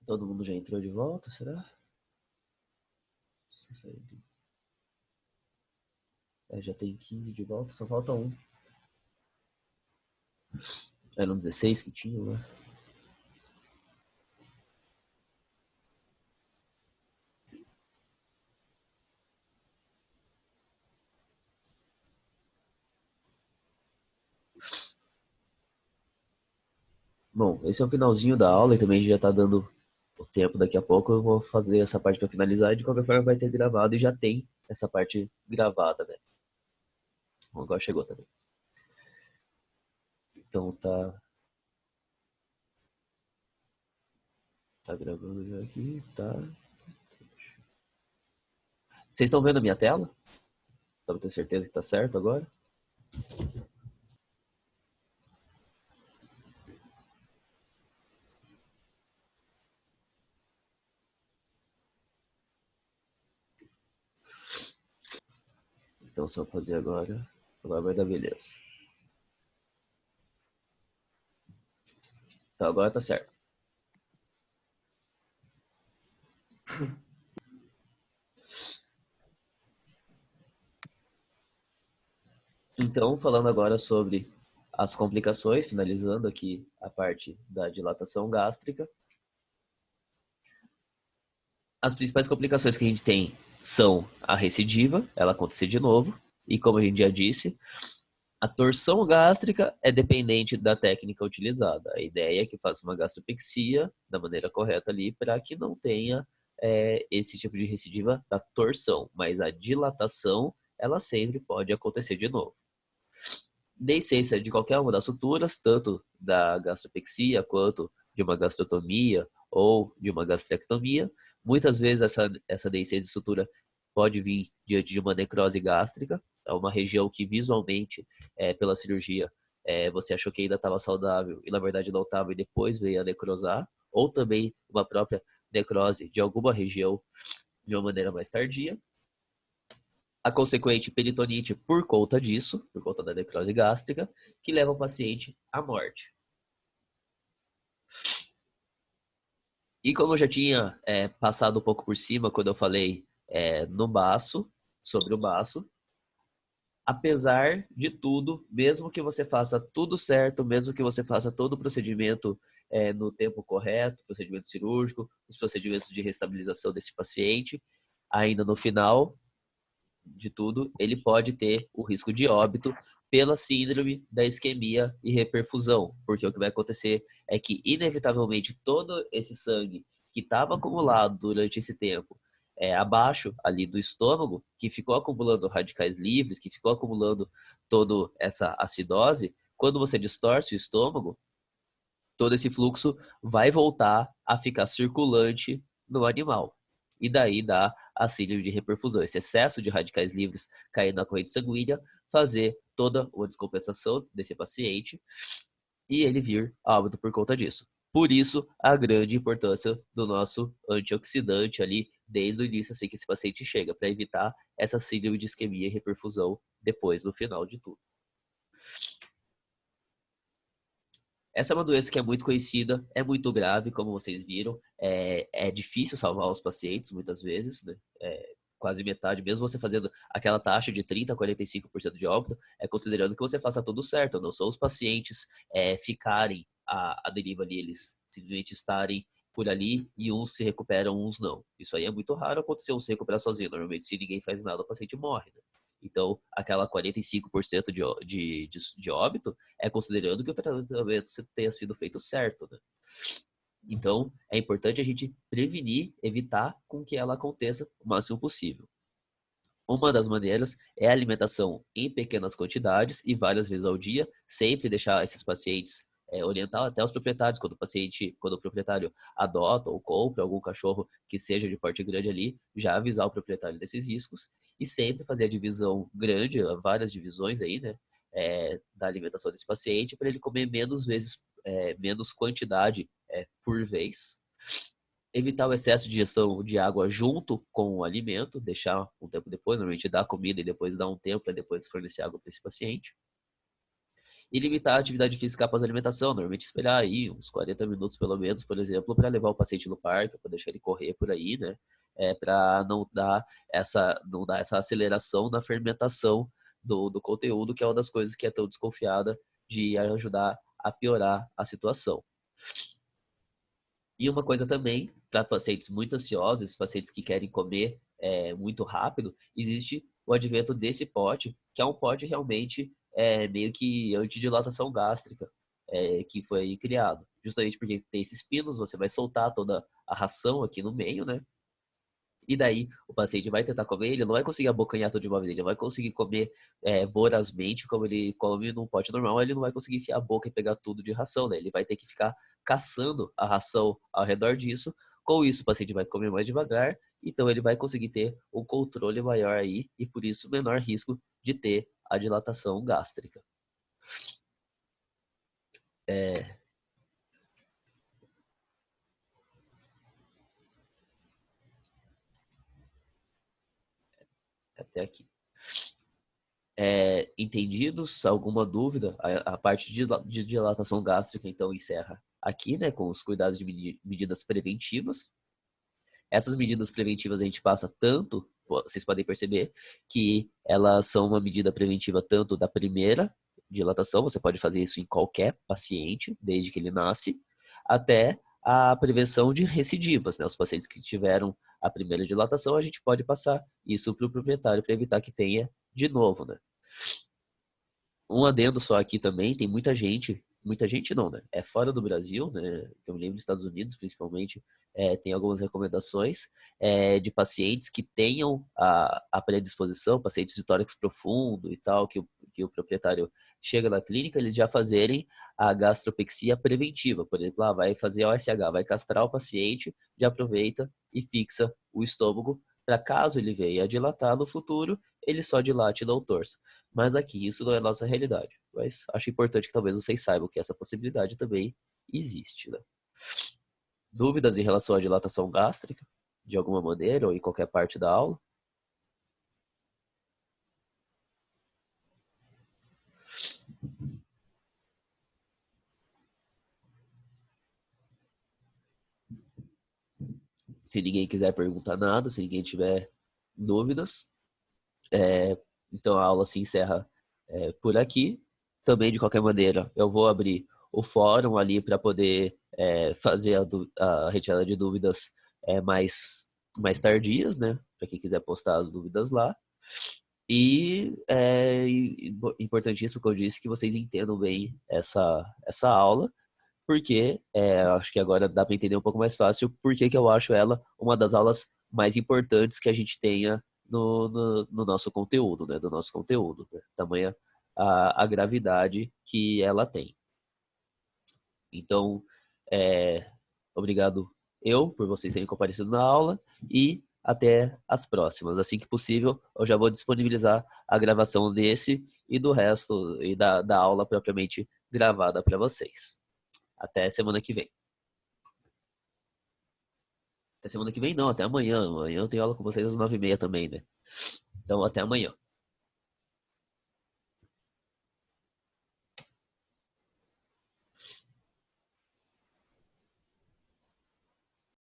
Todo mundo já entrou de volta, será? É, já tem 15 de volta, só falta um. Eram 16 que tinham, né? Bom, esse é o finalzinho da aula e também já tá dando o tempo daqui a pouco. Eu vou fazer essa parte para finalizar e de qualquer forma vai ter gravado e já tem essa parte gravada, né? Bom, agora chegou também. Então tá gravando já aqui, tá. Vocês estão vendo a minha tela? Só pra ter certeza que tá certo agora. Então só fazer agora. Agora vai dar beleza. Então agora tá certo. Então, falando agora sobre as complicações, finalizando aqui a parte da dilatação gástrica. As principais complicações que a gente tem são a recidiva, ela acontecer de novo, e como a gente já disse, a torção gástrica é dependente da técnica utilizada. A ideia é que faça uma gastropexia da maneira correta ali para que não tenha esse tipo de recidiva da torção, mas a dilatação ela sempre pode acontecer de novo. Deiscência de qualquer uma das suturas, tanto da gastropexia quanto de uma gastrotomia ou de uma gastrectomia. Muitas vezes essa deiscência de sutura pode vir diante de uma necrose gástrica, é uma região que visualmente, pela cirurgia, você achou que ainda estava saudável e na verdade não estava e depois veio a necrosar, ou também uma própria necrose de alguma região de uma maneira mais tardia. A consequente peritonite por conta disso, por conta da necrose gástrica, que leva o paciente à morte. E como eu já tinha passado um pouco por cima quando eu falei no baço, sobre o baço, apesar de tudo, mesmo que você faça tudo certo, mesmo que você faça todo o procedimento no tempo correto, procedimento cirúrgico, os procedimentos de restabilização desse paciente, ainda no final de tudo, ele pode ter o risco de óbito pela síndrome da isquemia e reperfusão, porque o que vai acontecer é que, inevitavelmente, todo esse sangue que estava acumulado durante esse tempo abaixo ali do estômago, que ficou acumulando radicais livres, que ficou acumulando toda essa acidose, quando você distorce o estômago, todo esse fluxo vai voltar a ficar circulante no animal. E daí dá a síndrome de reperfusão, esse excesso de radicais livres caindo na corrente sanguínea, fazer toda uma descompensação desse paciente e ele vir a óbito por conta disso. Por isso, a grande importância do nosso antioxidante ali, desde o início, assim que esse paciente chega, para evitar essa síndrome de isquemia e reperfusão depois, no final de tudo. Essa é uma doença que é muito conhecida, é muito grave, como vocês viram. É difícil salvar os pacientes, muitas vezes, né? Quase metade, mesmo você fazendo aquela taxa de 30% a 45% de óbito, considerando que você faça tudo certo. Não são os pacientes ficarem à deriva ali, eles simplesmente estarem por ali e uns se recuperam, uns não. Isso aí é muito raro acontecer um se recuperar sozinho. Normalmente, se ninguém faz nada, o paciente morre, né? Então, aquela 45% de óbito é considerando que o tratamento tenha sido feito certo, né? Então, é importante a gente prevenir, evitar com que ela aconteça o máximo possível. Uma das maneiras é a alimentação em pequenas quantidades e várias vezes ao dia, sempre deixar esses pacientes orientar até os proprietários, quando o proprietário adota ou compra algum cachorro que seja de porte grande ali, já avisar o proprietário desses riscos e sempre fazer a divisão grande, várias divisões aí, né, da alimentação desse paciente para ele comer menos vezes, menos quantidade por vez. Evitar o excesso de ingestão de água junto com o alimento, deixar um tempo depois, normalmente dar comida e depois dar um tempo para depois fornecer água para esse paciente. E limitar a atividade física após a alimentação, normalmente esperar aí uns 40 minutos pelo menos, por exemplo, para levar o paciente no parque, para deixar ele correr por aí, né? Para não dar essa aceleração na fermentação do conteúdo, que é uma das coisas que é tão desconfiada de ajudar a piorar a situação. E uma coisa também, para pacientes muito ansiosos, pacientes que querem comer muito rápido, existe o advento desse pote, que é um pote realmente meio que antidilatação gástrica, que foi criado. Justamente porque tem esses pinos, você vai soltar toda a ração aqui no meio, né? E daí o paciente vai tentar comer, ele não vai conseguir abocanhar tudo de uma vez, ele vai conseguir comer vorazmente, como ele come num pote normal, ele não vai conseguir enfiar a boca e pegar tudo de ração, né? Ele vai ter que ficar caçando a ração ao redor disso. Com isso, o paciente vai comer mais devagar, então ele vai conseguir ter um controle maior aí e por isso menor risco de ter a dilatação gástrica. Até aqui. Entendidos? Alguma dúvida? A parte de dilatação gástrica, então, encerra aqui, né, com os cuidados de medidas preventivas. Essas medidas preventivas a gente passa tanto, vocês podem perceber, que elas são uma medida preventiva tanto da primeira dilatação, você pode fazer isso em qualquer paciente, desde que ele nasce, até a prevenção de recidivas, né? Os pacientes que tiveram a primeira dilatação, a gente pode passar isso para o proprietário para evitar que tenha de novo, né? Um adendo só aqui também, tem muita gente não, né? É fora do Brasil, né? Que eu me lembro dos Estados Unidos, principalmente, tem algumas recomendações de pacientes que tenham a predisposição, pacientes de tórax profundo e tal, que o proprietário chega na clínica, eles já fazerem a gastropexia preventiva. Por exemplo, vai fazer OSH, vai castrar o paciente, já aproveita e fixa o estômago para caso ele venha a dilatar no futuro, ele só dilate e não torça. Mas aqui isso não é a nossa realidade. Mas acho importante que talvez vocês saibam que essa possibilidade também existe, né? Dúvidas em relação à dilatação gástrica, de alguma maneira, ou em qualquer parte da aula? Se ninguém quiser perguntar nada, se ninguém tiver dúvidas, então a aula se encerra por aqui. Também, de qualquer maneira, eu vou abrir o fórum ali para poder fazer a retirada de dúvidas mais tardias, né? Para quem quiser postar as dúvidas lá. E é importantíssimo que eu disse que vocês entendam bem essa aula, porque acho que agora dá para entender um pouco mais fácil porque que eu acho ela uma das aulas mais importantes que a gente tenha no nosso conteúdo, né? Do nosso conteúdo, né? Tamanha a gravidade que ela tem. Então, obrigado eu por vocês terem comparecido na aula e até as próximas. Assim que possível, eu já vou disponibilizar a gravação desse e do resto e da aula propriamente gravada para vocês. Até semana que vem. Até semana que vem não, até amanhã. Amanhã eu tenho aula com vocês às 9h30 também, né? Então até amanhã.